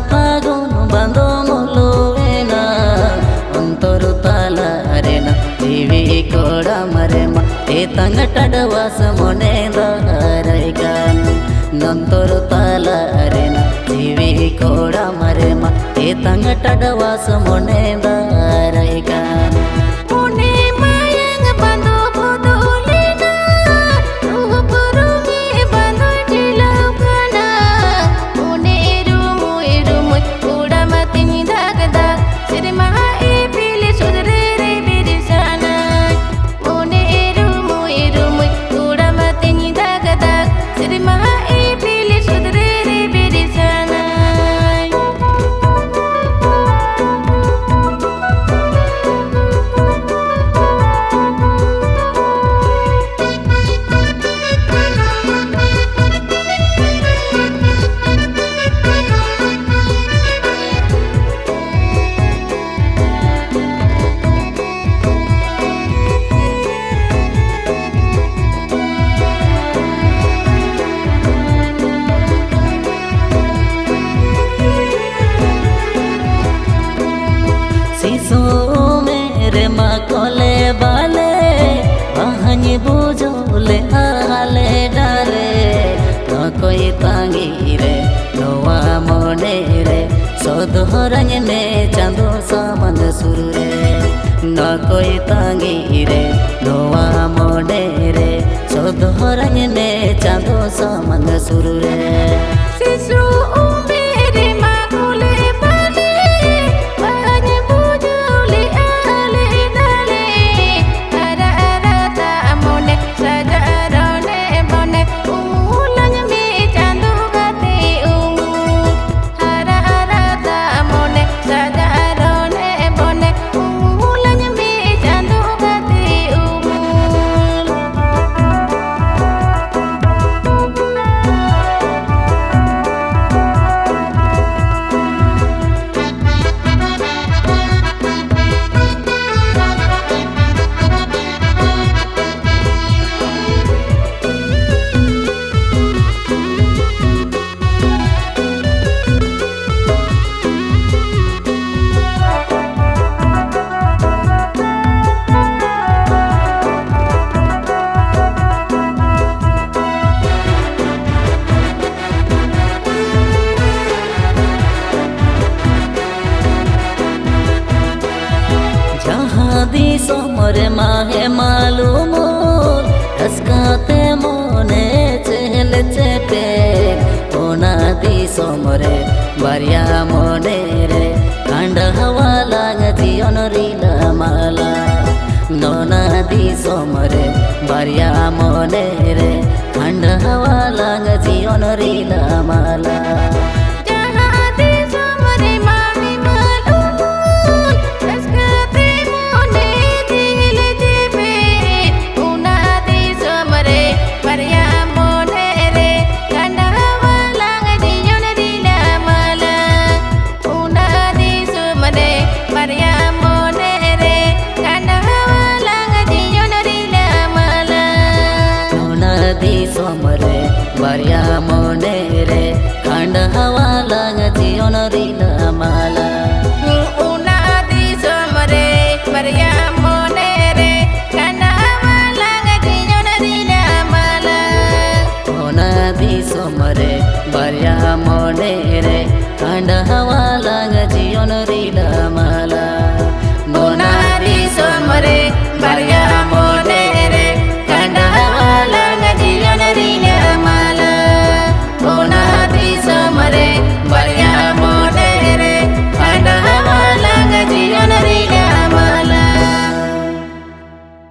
ফাগুন বাঁধন লোয়েনা অন্তর তালা রে না দিবি কোড়া মারে মা এ তঙ্গটডবাস মনে দারাই গান অন্তর তালা রে না দিবি কোড়া মারে মা এ তঙ্গটডবাস মনে দারাই গান मेरे माँ कोले बाले वहाँ बुझोले आले डारे न कोई तांगी रे नोआ मोने रे सोधरंग ने चांदो सामंद सुर रे न कोई तांगी रे नोआ मोने रे सोधरंग ने चांदो सामंद सुर रे दी सोमरे माहे मालूम रसकाते मोने चेल चेपे ओना दी सोमरे बारिया मोने रे कांड हवा लाग जीवन रीला माला नोना दी सोमरे बारिया मोने रे कांड हवा लाग जीवन रीला माला सोमरे बारिया मोने रे खांड हवा लाग जीवन रीला माला उना दी सोमरे बारिया मोने रे खांड हवा लाग जीवन रीला माला उना दी सोमरे बारिया मोने रे खांड हवा लाग जीवन रीला माला।